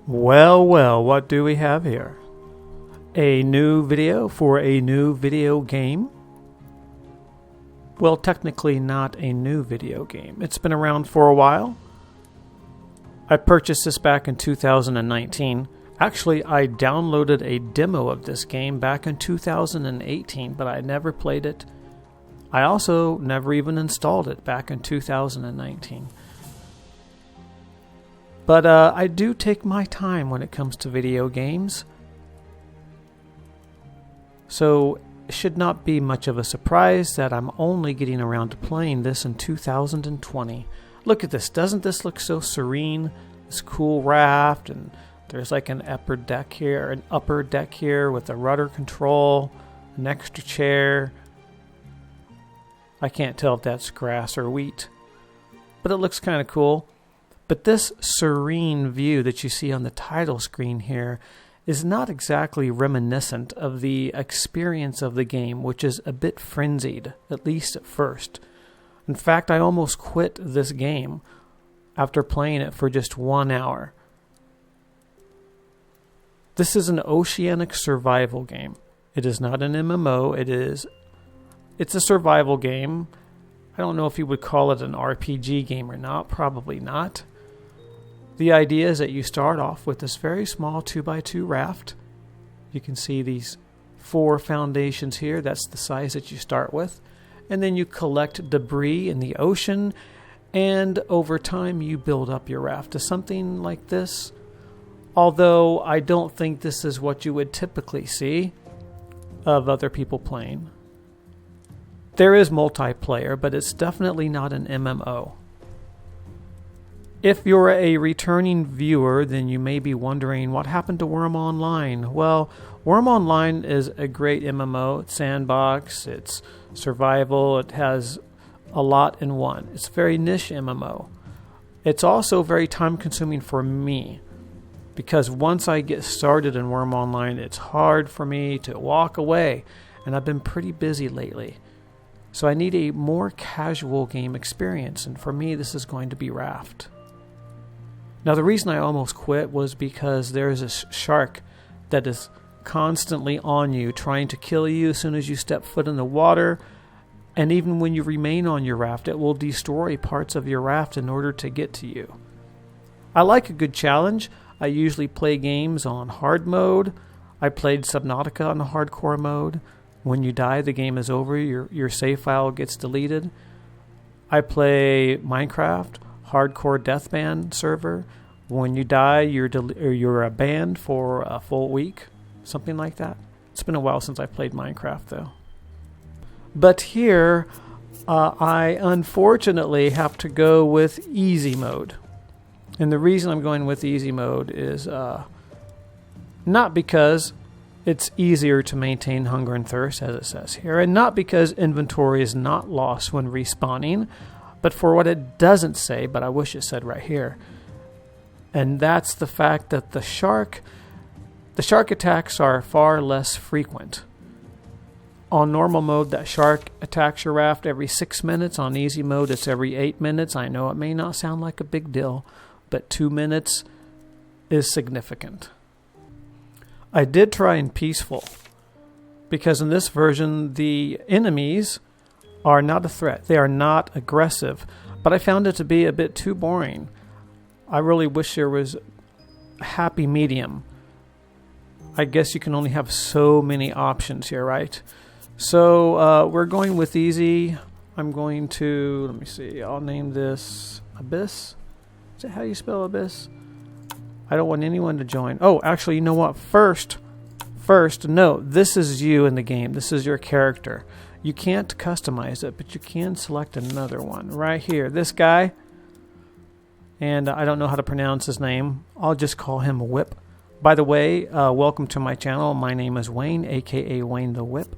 Well, well, what do we have here? A new video for a new video game? Well, technically not a new video game. It's been around for a while. I purchased this back in 2019. Actually, I downloaded a demo of this game back in 2018, but I never played it. I also never even installed it back in 2019. But I do take my time when it comes to video games. So it should not be much of a surprise that I'm only getting around to playing this in 2020. Look at this. Doesn't this look so serene? This cool raft, and there's like an upper deck here with a rudder control, an extra chair. I can't tell if that's grass or wheat, but it looks kind of cool. But this serene view that you see on the title screen here is not exactly reminiscent of the experience of the game, which is a bit frenzied, at least at first. In fact, I almost quit this game after playing it for just 1 hour. This is an oceanic survival game. It is not an MMO. It's a survival game. I don't know if you would call it an RPG game or not. Probably not. The idea is that you start off with this very small 2x2 raft. You can see these 4 foundations here. That's the size that you start with. And then you collect debris in the ocean. And over time you build up your raft to something like this. Although I don't think this is what you would typically see of other people playing. There is multiplayer, but it's definitely not an MMO. If you're a returning viewer, then you may be wondering what happened to Worm Online. Well, Worm Online is a great MMO. It's sandbox, it's survival, it has a lot in one. It's a very niche MMO. It's also very time consuming for me, because once I get started in Worm Online, it's hard for me to walk away, and I've been pretty busy lately. So I need a more casual game experience, and for me this is going to be Raft. Now, the reason I almost quit was because there's a shark that is constantly on you, trying to kill you as soon as you step foot in the water. And even when you remain on your raft, it will destroy parts of your raft in order to get to you. I like a good challenge. I usually play games on hard mode. I played Subnautica on hardcore mode. When you die, the game is over. Your save file gets deleted. I play Minecraft hardcore deathband server. When you die, you're banned for a full week, something like that. It's been a while since I played Minecraft, though. But here, I unfortunately have to go with easy mode. And the reason I'm going with easy mode is not because it's easier to maintain hunger and thirst, as it says here, and not because inventory is not lost when respawning, but for what it doesn't say, but I wish it said right here. And that's the fact that the shark attacks are far less frequent. On normal mode, that shark attacks your raft every 6 minutes. On easy mode, it's every 8 minutes. I know it may not sound like a big deal, but 2 minutes is significant. I did try in peaceful, because in this version, the enemies are not a threat. They are not aggressive, but I found it to be a bit too boring. I really wish there was a happy medium. I guess you can only have so many options here, right? So we're going with easy. I'm going to, let me see, I'll name this Abyss. Is that how you spell Abyss? I don't want anyone to join. Oh, actually, you know what? First, no, this is you in the game. This is your character. You can't customize it, but you can select another one. Right here, this guy. And I don't know how to pronounce his name. I'll just call him Whip. By the way, welcome to my channel. My name is Wayne, a.k.a. Wayne the Whip.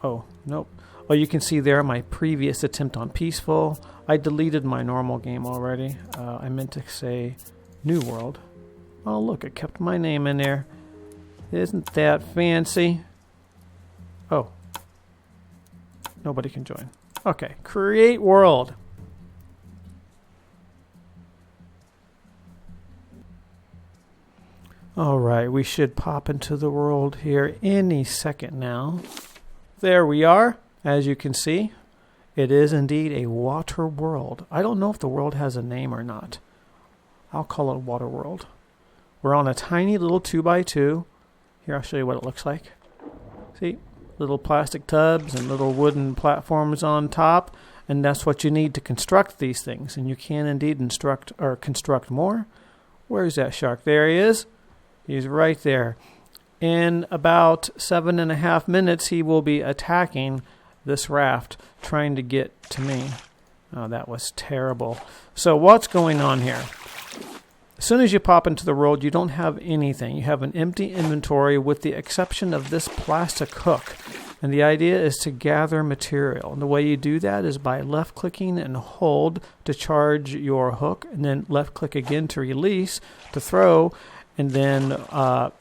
Oh, nope. Oh, you can see there my previous attempt on peaceful. I deleted my normal game already. I meant to say New World. Oh, look, it kept my name in there. Isn't that fancy? Oh. Nobody can join. Okay, create world. All right, we should pop into the world here any second now. There we are. As you can see, it is indeed a water world. I don't know if the world has a name or not. I'll call it water world. We're on a tiny little 2x2. Here, I'll show you what it looks like. See, little plastic tubs and little wooden platforms on top, and that's what you need to construct these things. And you can indeed construct more. Where's that shark? There he is. He's right there. In about 7.5 minutes, he will be attacking this raft, trying to get to me. Oh, that was terrible. So what's going on here? As soon as you pop into the world, you don't have anything. You have an empty inventory with the exception of this plastic hook. And the idea is to gather material. And the way you do that is by left-clicking and hold to charge your hook, and then left-click again to release, to throw. And then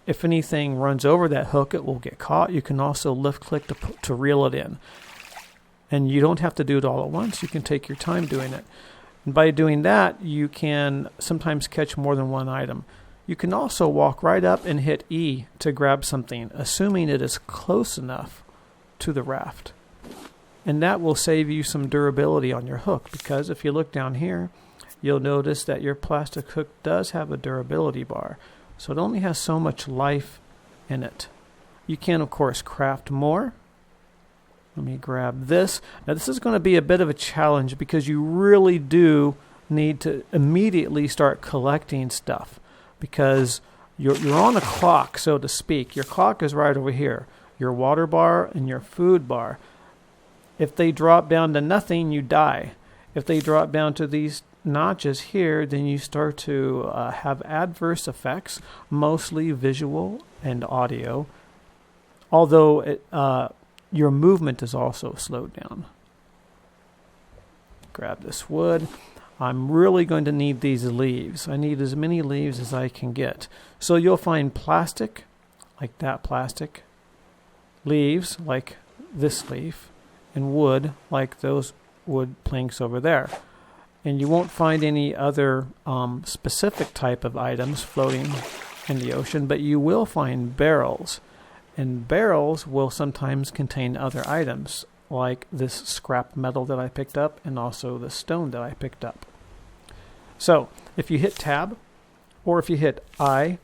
if anything runs over that hook, it will get caught. You can also left-click to reel it in. And you don't have to do it all at once. You can take your time doing it. And by doing that, you can sometimes catch more than one item. You can also walk right up and hit E to grab something, assuming it is close enough to the raft. And that will save you some durability on your hook, because if you look down here, you'll notice that your plastic hook does have a durability bar. So it only has so much life in it. You can, of course, craft more. Let me grab this. Now, this is going to be a bit of a challenge because you really do need to immediately start collecting stuff, because you're on a clock, so to speak. Your clock is right over here. Your water bar and your food bar. If they drop down to nothing, you die. If they drop down to these notches here, then you start to have adverse effects, mostly visual and audio, although your movement is also slowed down. Grab this wood. I'm really going to need these leaves. I need as many leaves as I can get. So you'll find plastic, like that plastic, leaves, like this leaf, and wood, like those wood planks over there. And you won't find any other specific type of items floating in the ocean, but you will find barrels. And barrels will sometimes contain other items, like this scrap metal that I picked up and also the stone that I picked up. So if you hit Tab or if you hit I,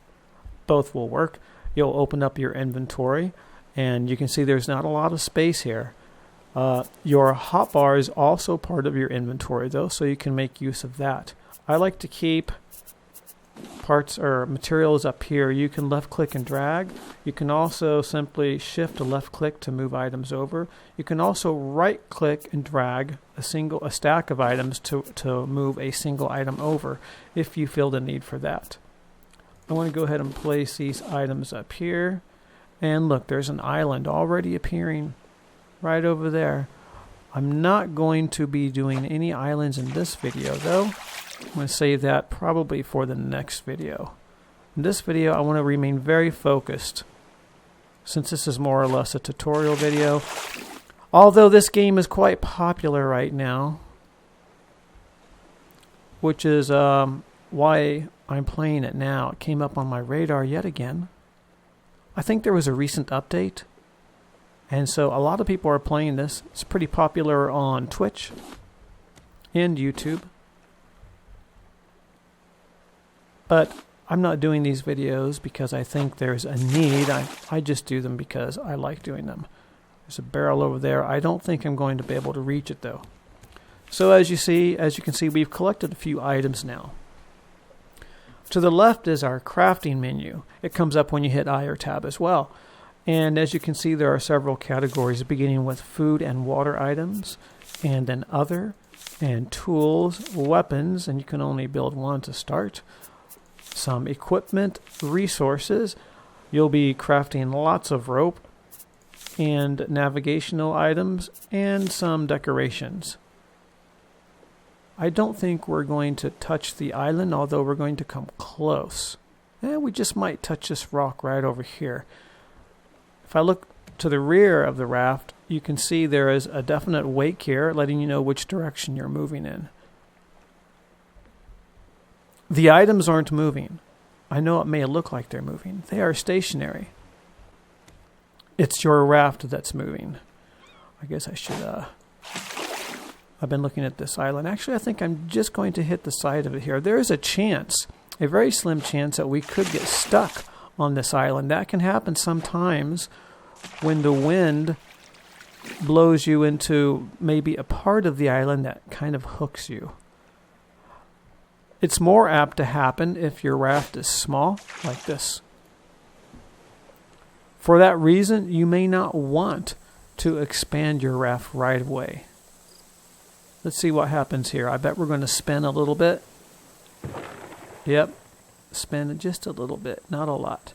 both will work. You'll open up your inventory, and you can see there's not a lot of space here. Your hotbar is also part of your inventory, though, so you can make use of that. I like to keep parts or materials up here. You can left click and drag. You can also simply shift to left click to move items over. You can also right click and drag a stack of items to move a single item over if you feel the need for that. I want to go ahead and place these items up here, and look, there's an island already appearing right over there. I'm not going to be doing any islands in this video, though. I'm going to save that probably for the next video. In this video, I want to remain very focused, since this is more or less a tutorial video. Although this game is quite popular right now, which is why I'm playing it now. It came up on my radar yet again. I think there was a recent update, and so a lot of people are playing this. It's pretty popular on Twitch and YouTube. But I'm not doing these videos because I think there's a need. I just do them because I like doing them. There's a barrel over there. I don't think I'm going to be able to reach it, though. So as you can see, we've collected a few items now. To the left is our crafting menu. It comes up when you hit I or Tab as well. And as you can see, there are several categories, beginning with food and water items, and then other, and tools, weapons, and you can only build one to start. Some equipment, resources. You'll be crafting lots of rope, and navigational items, and some decorations. I don't think we're going to touch the island, although we're going to come close. We just might touch this rock right over here. If I look to the rear of the raft, you can see there is a definite wake here, letting you know which direction you're moving in. The items aren't moving. I know it may look like they're moving. They are stationary. It's your raft that's moving. I guess I should... I've been looking at this island. Actually, I think I'm just going to hit the side of it here. There is a chance, a very slim chance, that we could get stuck on this island. That can happen sometimes when the wind blows you into maybe a part of the island that kind of hooks you. It's more apt to happen if your raft is small, like this. For that reason, you may not want to expand your raft right away. Let's see what happens here. I bet we're going to spin a little bit. Yep, spin just a little bit, not a lot.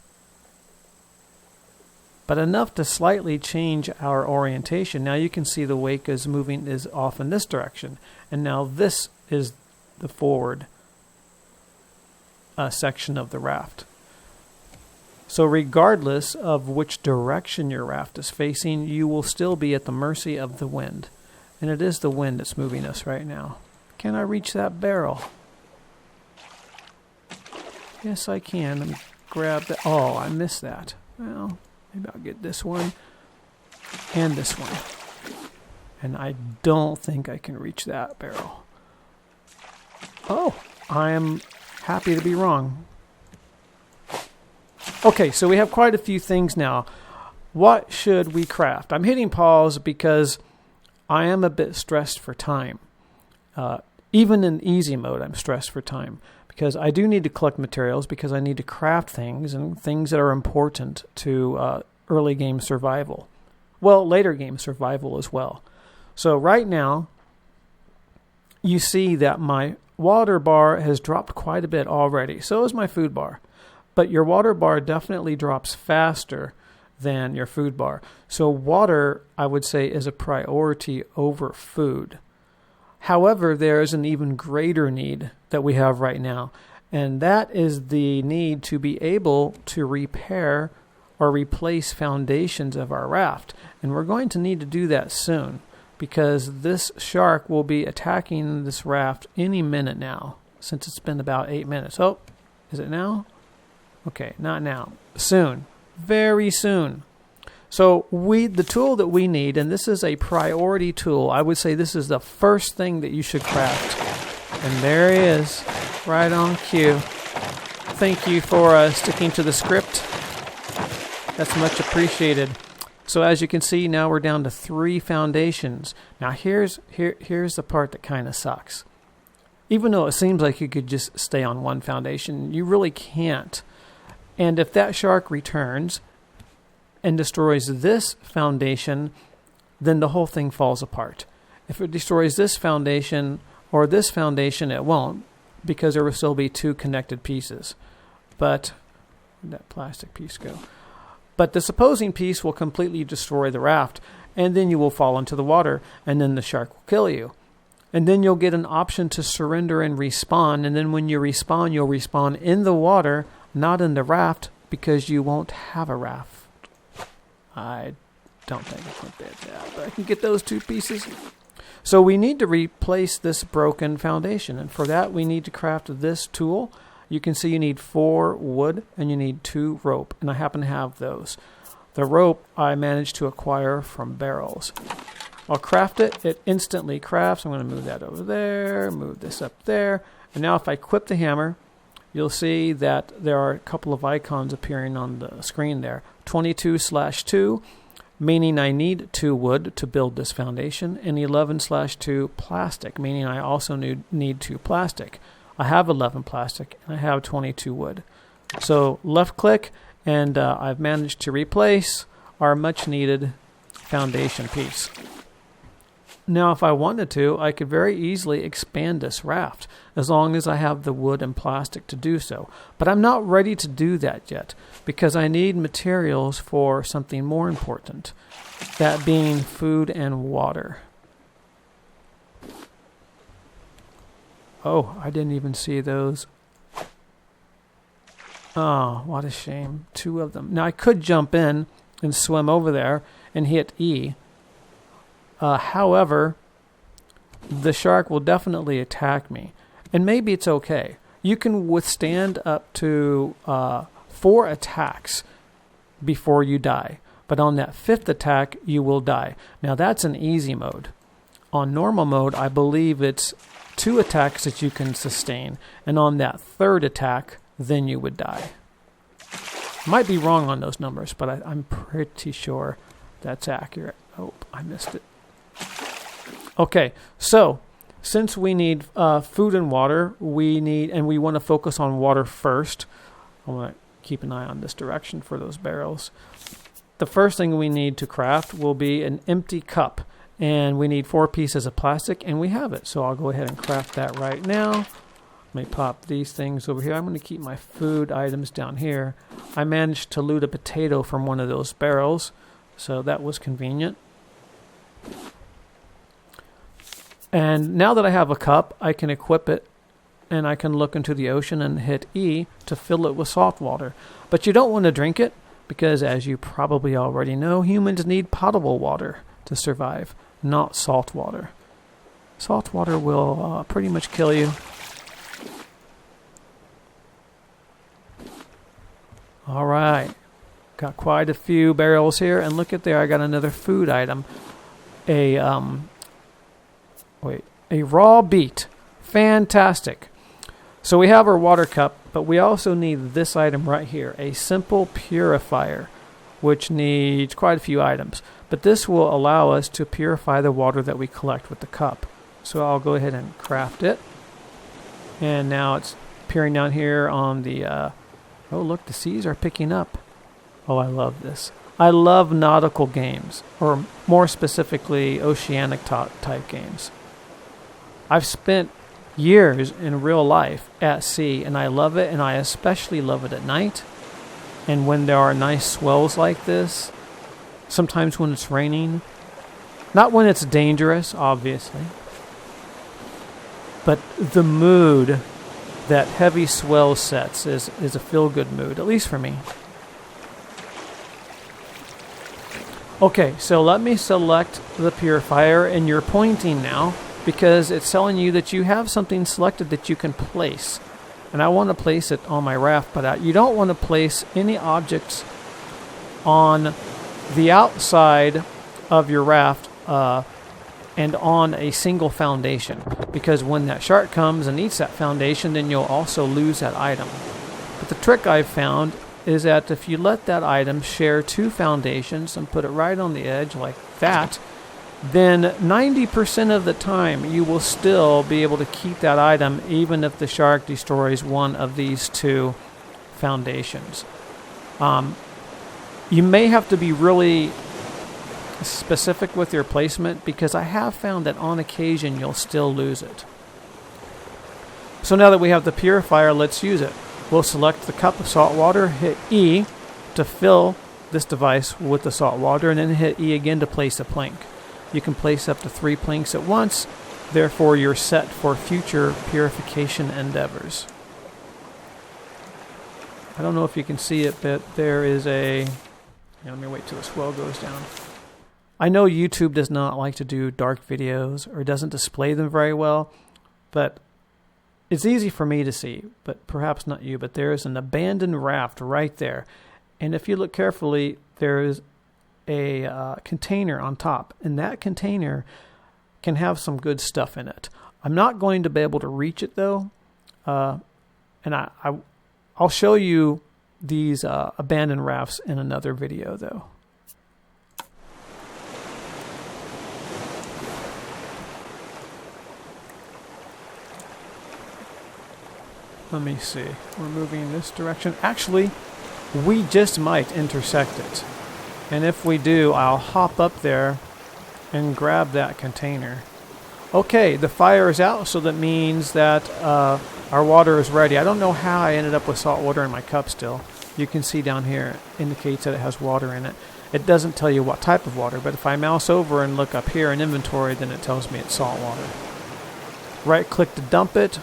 But enough to slightly change our orientation. Now you can see the wake is moving is off in this direction. And now this is the forward section of the raft. So regardless of which direction your raft is facing, you will still be at the mercy of the wind. And it is the wind that's moving us right now. Can I reach that barrel? Yes, I can. Let me grab that. Oh, I missed that. Well, maybe I'll get this one and this one. And I don't think I can reach that barrel. Oh, I am happy to be wrong. Okay, so we have quite a few things now. What should we craft? I'm hitting pause because I am a bit stressed for time. Even in easy mode, I'm stressed for time because I do need to collect materials because I need to craft things and things that are important to early game survival. Well, later game survival as well. So right now, you see that my water bar has dropped quite a bit already. So is my food bar. But your water bar definitely drops faster than your food bar. So water, I would say, is a priority over food. However, there is an even greater need that we have right now, and that is the need to be able to repair or replace foundations of our raft. And we're going to need to do that soon because this shark will be attacking this raft any minute now, since it's been about 8 minutes. Oh, is it now? Okay, not now. Soon. Very soon. So the tool that we need, and this is a priority tool, I would say this is the first thing that you should craft. And there he is, right on cue. Thank you for sticking to the script. That's much appreciated. So as you can see, now we're down to 3 foundations. Now here's the part that kind of sucks. Even though it seems like you could just stay on one foundation, you really can't. And if that shark returns and destroys this foundation, then the whole thing falls apart. If it destroys this foundation or this foundation, it won't, because there will still be 2 connected pieces. But where'd that plastic piece go? But this opposing piece will completely destroy the raft, and then you will fall into the water, and then the shark will kill you. And then you'll get an option to surrender and respawn, and then when you respawn, you'll respawn in the water, not in the raft, because you won't have a raft. I don't think I can get that, but I can get those 2 pieces. So we need to replace this broken foundation, and for that we need to craft this tool. You can see you need 4 wood and you need 2 rope, and I happen to have those. The rope I managed to acquire from barrels. I'll craft it. It instantly crafts. I'm going to move that over there, move this up there, and now if I equip the hammer, you'll see that there are a couple of icons appearing on the screen there. 22/2, meaning I need 2 wood to build this foundation, and 11/2 plastic, meaning I also need 2 plastic. I have 11 plastic, and I have 22 wood. So left click, and I've managed to replace our much needed foundation piece. Now, if I wanted to, I could very easily expand this raft, as long as I have the wood and plastic to do so. But I'm not ready to do that yet, because I need materials for something more important, that being food and water. Oh, I didn't even see those. Oh, what a shame. 2 of them. Now, I could jump in and swim over there and hit E. However, the shark will definitely attack me. And maybe it's okay. you can withstand up to 4 attacks before you die. But on that 5th attack, you will die. Now, that's an easy mode. On normal mode, I believe it's 2 attacks that you can sustain. And on that 3rd attack, then you would die. Might be wrong on those numbers, but I'm pretty sure that's accurate. Oh, I missed it. Okay, so since we need food and water, we want to focus on water first. I want to keep an eye on this direction for those barrels. The first thing we need to craft will be an empty cup, and we need 4 pieces of plastic, and we have it. So I'll go ahead and craft that right now. Let me pop these things over here. I'm going to keep my food items down here. I managed to loot a potato from one of those barrels, so that was convenient. And now that I have a cup, I can equip it, and I can look into the ocean and hit E to fill it with salt water. But you don't want to drink it, because as you probably already know, humans need potable water to survive, not salt water. Salt water will pretty much kill you. All right, got quite a few barrels here, and look at there, I got another food item. A raw beet. Fantastic. So we have our water cup, but we also need this item right here, a simple purifier, which needs quite a few items. But this will allow us to purify the water that we collect with the cup. So I'll go ahead and craft it. And now it's appearing down here on the... oh, look, the seas are picking up. Oh, I love this. I love nautical games, or more specifically, oceanic type games. I've spent years in real life at sea, and I love it, and I especially love it at night. And when there are nice swells like this, sometimes when it's raining, not when it's dangerous, obviously, but the mood that heavy swell sets is a feel-good mood, at least for me. Okay, so let me select the purifier, and you're pointing now because it's telling you that you have something selected that you can place. And I want to place it on my raft, but you don't want to place any objects on the outside of your raft and on a single foundation, because when that shark comes and eats that foundation, then you'll also lose that item. But the trick I've found is that if you let that item share 2 foundations and put it right on the edge like that, then 90% of the time you will still be able to keep that item even if the shark destroys one of these 2 foundations. You may have to be really specific with your placement, because I have found that on occasion you'll still lose it. So now that we have the purifier, let's use it. We'll select the cup of salt water, hit E to fill this device with the salt water, and then hit E again to place a plank. You can place up to 3 planks at once, therefore you're set for future purification endeavors. I don't know if you can see it, but there is a... let me wait till the swell goes down. I know YouTube does not like to do dark videos or doesn't display them very well, but it's easy for me to see, but perhaps not you. But there is an abandoned raft right there. And if you look carefully, there is a container on top. And that container can have some good stuff in it. I'm not going to be able to reach it, though. And I'll show you these abandoned rafts in another video, though. Let me see. We're moving this direction. Actually, we just might intersect it. And if we do, I'll hop up there and grab that container. Okay, the fire is out, so that means that our water is ready. I don't know how I ended up with salt water in my cup still. You can see down here, it indicates that it has water in it. It doesn't tell you what type of water, but if I mouse over and look up here in inventory, then it tells me it's salt water. Right click to dump it,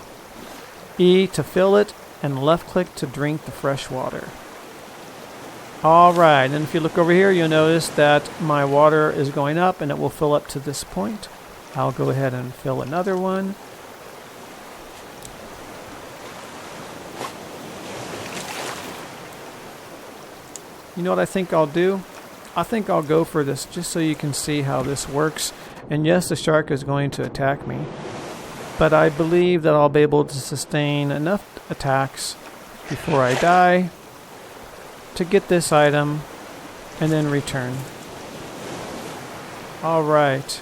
E to fill it, and left click to drink the fresh water. Alright, and if you look over here, you'll notice that my water is going up and it will fill up to this point. I'll go ahead and fill another one. You know what I think I'll do? I think I'll go for this just so you can see how this works. And yes, the shark is going to attack me, but I believe that I'll be able to sustain enough attacks before I die to get this item and then return. Alright.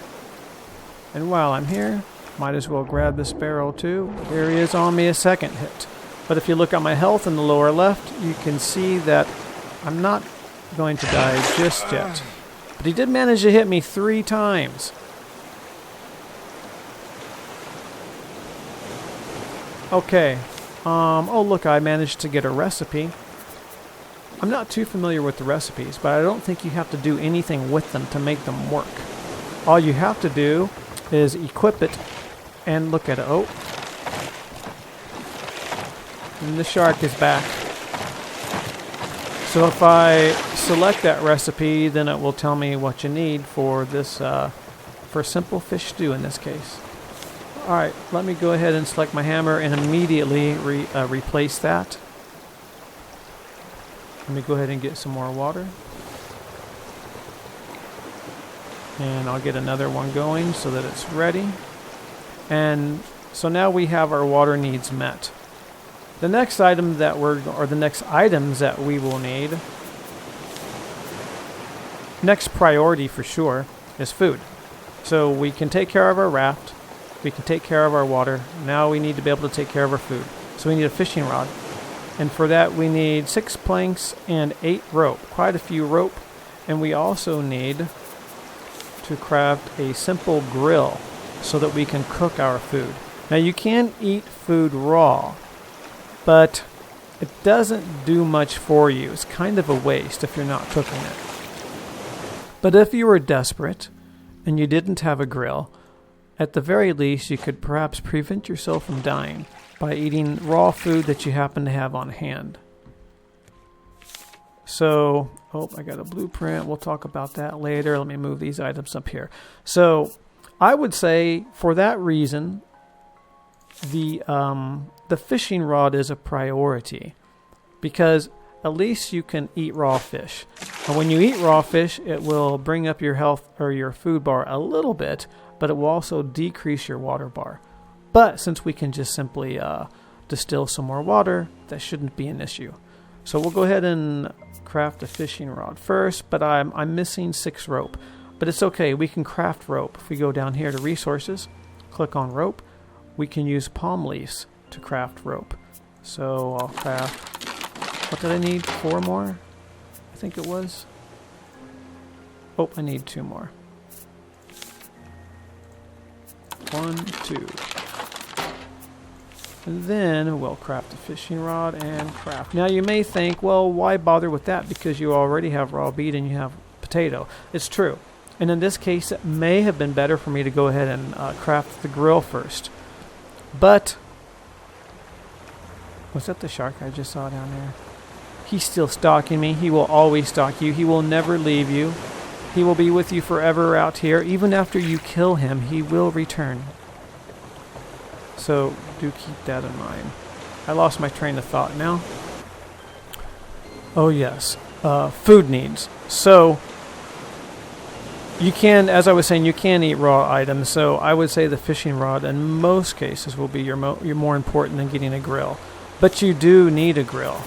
And while I'm here, might as well grab this barrel too. Here he is on me a second hit. But if you look at my health in the lower left, you can see that I'm not going to die just yet. But he did manage to hit me 3 times. Okay. Oh look, I managed to get a recipe. I'm not too familiar with the recipes, but I don't think you have to do anything with them to make them work. All you have to do is equip it and look at it. Oh. And the shark is back. So if I select that recipe, then it will tell me what you need for this, for simple fish stew in this case. Alright, let me go ahead and select my hammer and immediately replace that. Let me go ahead and get some more water. And I'll get another one going so that it's ready. And so now we have our water needs met. The next item that the next items that we will need, next priority for sure, is food. So we can take care of our raft, we can take care of our water, now we need to be able to take care of our food. So we need a fishing rod. And for that we need 6 planks and 8 rope, quite a few rope. And we also need to craft a simple grill so that we can cook our food. Now you can eat food raw, but it doesn't do much for you. It's kind of a waste if you're not cooking it. But if you were desperate and you didn't have a grill, at the very least you could perhaps prevent yourself from dying by eating raw food that you happen to have on hand. So, I got a blueprint. We'll talk about that later. Let me move these items up here. So, I would say for that reason, the fishing rod is a priority because at least you can eat raw fish. And when you eat raw fish, it will bring up your health or your food bar a little bit, but it will also decrease your water bar. But since we can just simply distill some more water, that shouldn't be an issue. So we'll go ahead and craft a fishing rod first, but I'm missing 6 rope. But it's okay, we can craft rope. If we go down here to resources, click on rope, we can use palm leaves to craft rope. So I'll craft, what did I need? 4 more? I think it was. Oh, I need 2 more. 1, 2. And then we'll craft a fishing rod and craft. Now you may think, well, why bother with that? Because you already have raw meat and you have potato. It's true. And in this case, it may have been better for me to go ahead and craft the grill first. But, was that the shark I just saw down there? He's still stalking me. He will always stalk you. He will never leave you. He will be with you forever out here. Even after you kill him, he will return. So, do keep that in mind. I lost my train of thought now. Oh yes, food needs. So, you can, as I was saying, you can eat raw items. So I would say the fishing rod in most cases will be your more important than getting a grill. But you do need a grill.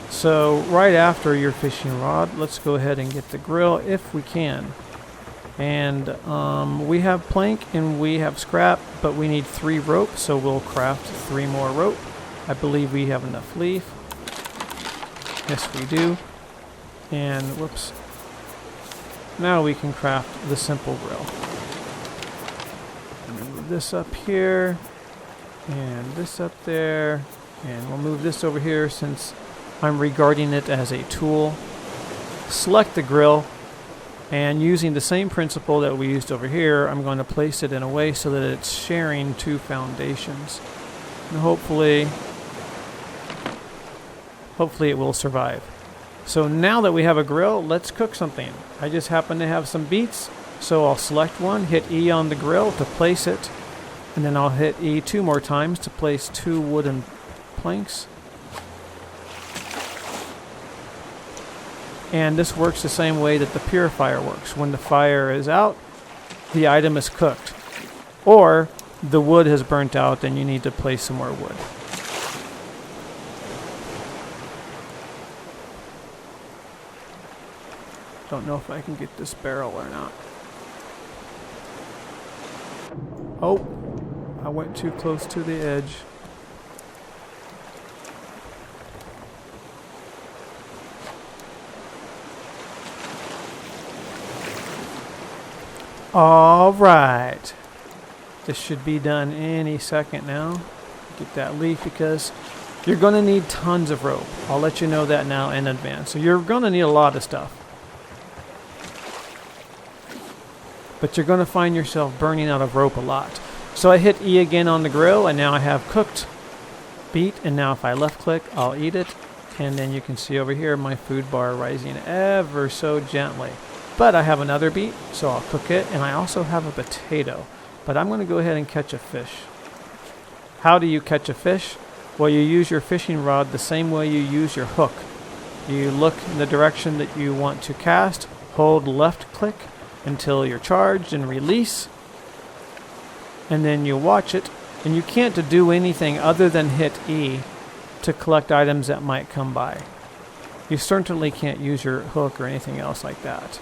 So right after your fishing rod, let's go ahead and get the grill if we can. And we have plank and we have scrap, but we need 3 rope, so we'll craft 3 more rope. I believe we have enough leaf. Yes, we do. And whoops. Now we can craft the simple grill. Let me move this up here, and this up there, and we'll move this over here since I'm regarding it as a tool. Select the grill, and using the same principle that we used over here, I'm going to place it in a way so that it's sharing 2 foundations. And hopefully it will survive. So now that we have a grill, let's cook something. I just happen to have some beets, so I'll select one, hit E on the grill to place it, and then I'll hit E 2 more times to place 2 wooden planks. And this works the same way that the purifier works. When the fire is out, the item is cooked. Or the wood has burnt out and you need to place some more wood. Don't know if I can get this barrel or not. Oh, I went too close to the edge. All right. This should be done any second now. Get that leaf because you're going to need tons of rope. I'll let you know that now in advance. So you're going to need a lot of stuff. But you're going to find yourself burning out of rope a lot. So I hit E again on the grill, and now I have cooked beet. And now if I left click, I'll eat it. And then you can see over here my food bar rising ever so gently. But I have another beet, so I'll cook it. And I also have a potato. But I'm going to go ahead and catch a fish. How do you catch a fish? Well, you use your fishing rod the same way you use your hook. You look in the direction that you want to cast, hold left click until you're charged and release. And then you watch it. And you can't do anything other than hit E to collect items that might come by. You certainly can't use your hook or anything else like that.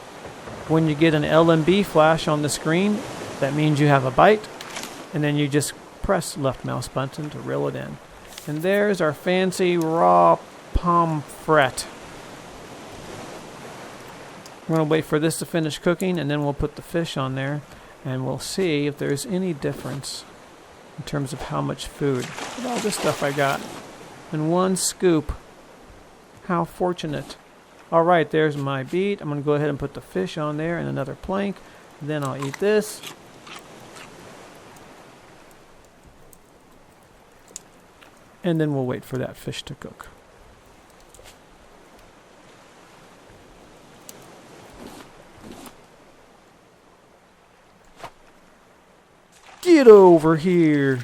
When you get an LMB flash on the screen, that means you have a bite, and then you just press left mouse button to reel it in. And there's our fancy raw pomfret. We're going to wait for this to finish cooking, and then we'll put the fish on there, and we'll see if there's any difference in terms of how much food. Look at all this stuff I got in one scoop. How fortunate. All right, there's my beet. I'm going to go ahead and put the fish on there and another plank. Then I'll eat this. And then we'll wait for that fish to cook. Get over here.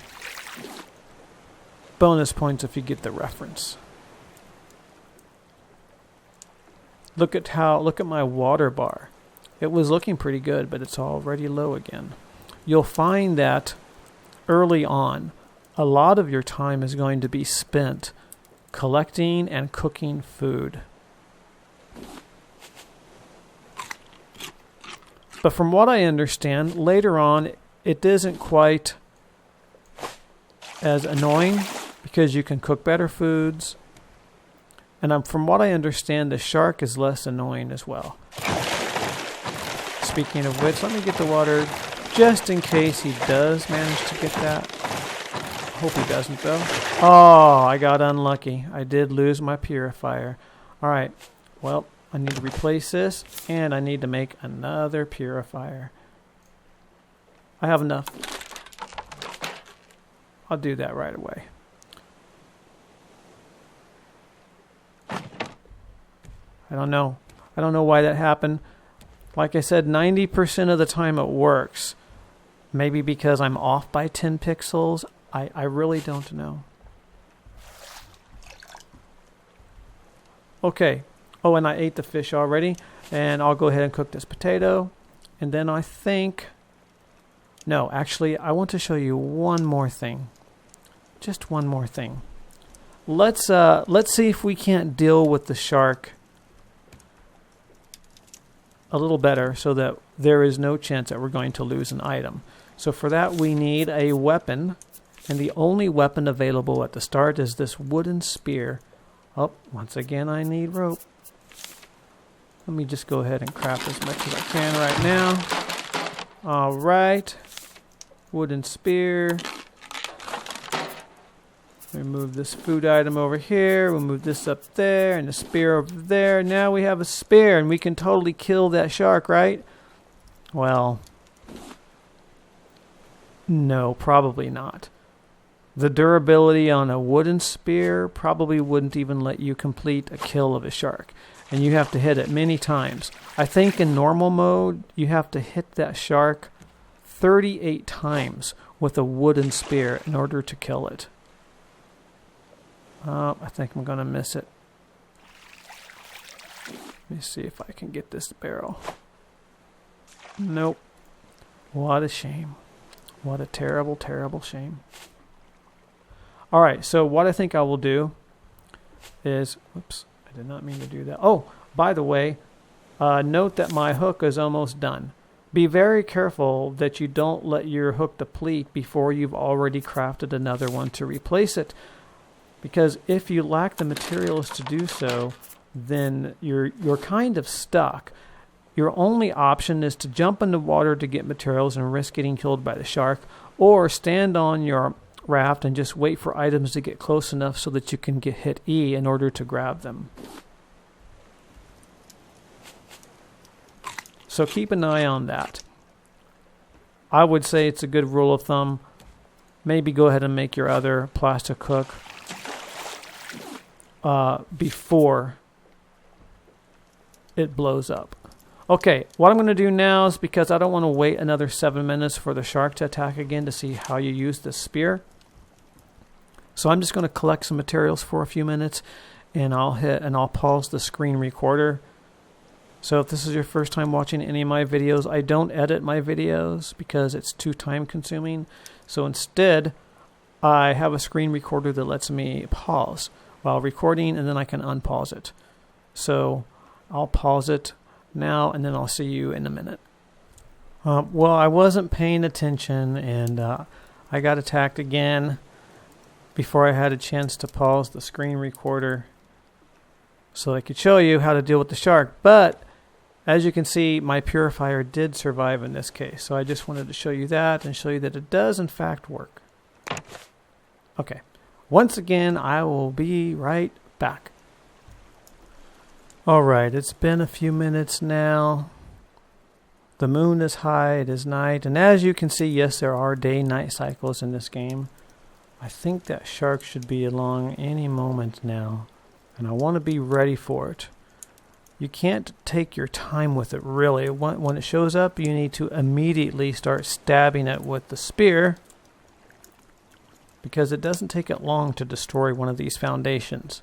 Bonus points if you get the reference. Look at my water bar. It was looking pretty good, but it's already low again. You'll find that early on, a lot of your time is going to be spent collecting and cooking food. But from what I understand, later on, it isn't quite as annoying because you can cook better foods. And from what I understand, the shark is less annoying as well. Speaking of which, let me get the water just in case he does manage to get that. Hope he doesn't, though. Oh, I got unlucky. I did lose my purifier. All right. Well, I need to replace this, and I need to make another purifier. I have enough. I'll do that right away. I don't know. I don't know why that happened. Like I said, 90% of the time it works. Maybe because I'm off by 10 pixels. I really don't know. Okay. Oh, and I ate the fish already. And I'll go ahead and cook this potato. And then I think... No, actually, I want to show you one more thing. Just one more thing. Let's see if we can't deal with the shark a little better so that there is no chance that we're going to lose an item. So for that we need a weapon, and the only weapon available at the start is this wooden spear. Oh, once again I need rope. Let me just go ahead and craft as much as I can right now. Alright. Wooden spear. Remove this food item over here. We'll move this up there and the spear over there. Now we have a spear and we can totally kill that shark, right? Well, no, probably not. The durability on a wooden spear probably wouldn't even let you complete a kill of a shark. And you have to hit it many times. I think in normal mode, you have to hit that shark 38 times with a wooden spear in order to kill it. I think I'm going to miss it. Let me see if I can get this barrel. Nope. What a shame. What a terrible, terrible shame. Alright, so what I think I will do is... Whoops, I did not mean to do that. Oh, by the way, note that my hook is almost done. Be very careful that you don't let your hook deplete before you've already crafted another one to replace it. Because if you lack the materials to do so, then you're kind of stuck. Your only option is to jump in the water to get materials and risk getting killed by the shark, or stand on your raft and just wait for items to get close enough so that you can hit E in order to grab them. So keep an eye on that. I would say it's a good rule of thumb. Maybe go ahead and make your other plastic hook before it blows up. Okay, what I'm going to do now is, because I don't want to wait another 7 minutes for the shark to attack again to see how you use the spear. So I'm just going to collect some materials for a few minutes, and I'll pause the screen recorder. So if this is your first time watching any of my videos, I don't edit my videos because it's too time consuming. So instead, I have a screen recorder that lets me pause while recording, and then I can unpause it. So I'll pause it now, and then I'll see you in a minute. Well, I wasn't paying attention, and I got attacked again before I had a chance to pause the screen recorder so I could show you how to deal with the shark. But as you can see, my purifier did survive in this case. So I just wanted to show you that and show you that it does in fact work. Okay. Once again, I will be right back. Alright, it's been a few minutes now. The moon is high, it is night, and as you can see, yes, there are day-night cycles in this game. I think that shark should be along any moment now, and I want to be ready for it. You can't take your time with it, really. When it shows up, you need to immediately start stabbing it with the spear, because it doesn't take it long to destroy one of these foundations.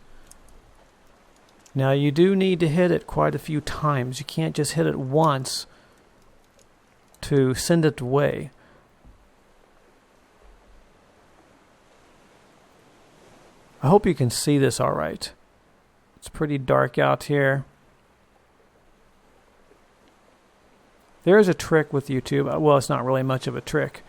Now, you do need to hit it quite a few times. You can't just hit it once to send it away. I hope you can see this all right. It's pretty dark out here. There is a trick with YouTube. Well, it's not really much of a trick.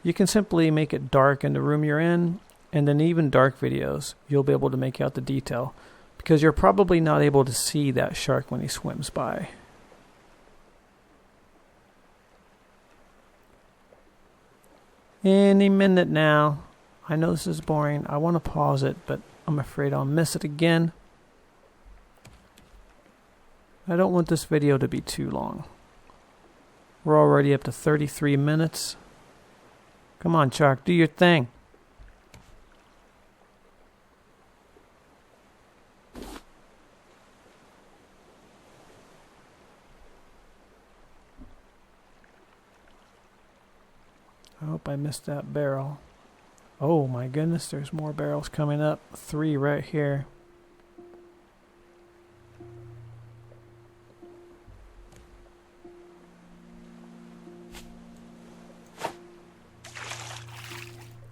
You can simply make it dark in the room you're in, and then even dark videos, you'll be able to make out the detail, because you're probably not able to see that shark when he swims by. Any minute now. I know this is boring. I want to pause it, but I'm afraid I'll miss it again. I don't want this video to be too long. We're already up to 33 minutes. Come on, shark, do your thing. I hope I missed that barrel. Oh my goodness, there's more barrels coming up. 3 right here.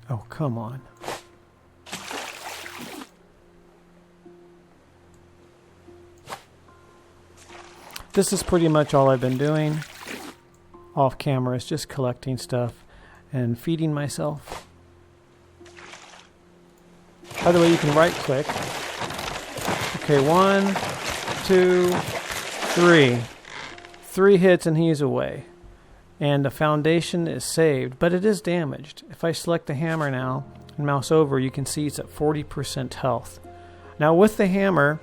Oh, come on. This is pretty much all I've been doing off camera, is just collecting stuff and feeding myself. By the way, you can right click. Okay, 1, 2, 3. 3 hits and he's away. And the foundation is saved, but it is damaged. If I select the hammer now and mouse over, you can see it's at 40% health. Now with the hammer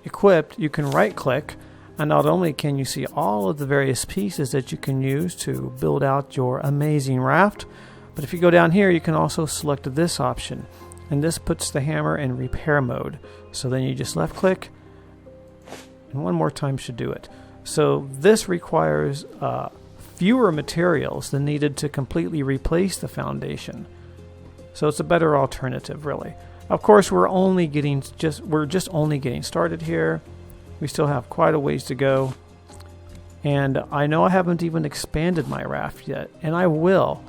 equipped, you can right click, and not only can you see all of the various pieces that you can use to build out your amazing raft, but if you go down here, you can also select this option, and this puts the hammer in repair mode. So then you just left click, and one more time should do it. So this requires fewer materials than needed to completely replace the foundation. So it's a better alternative, really. Of course, we're just only getting started here. We still have quite a ways to go. And I know I haven't even expanded my raft yet, and I will,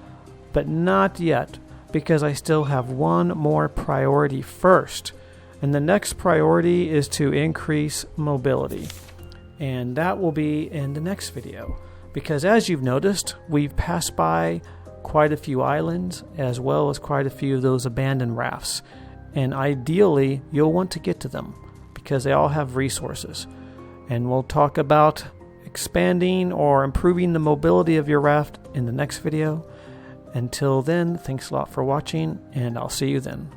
but not yet, because I still have one more priority first. And the next priority is to increase mobility. And that will be in the next video. Because as you've noticed, we've passed by quite a few islands, as well as quite a few of those abandoned rafts. And ideally, you'll want to get to them, because they all have resources. And we'll talk about expanding or improving the mobility of your raft in the next video. Until then, thanks a lot for watching, and I'll see you then.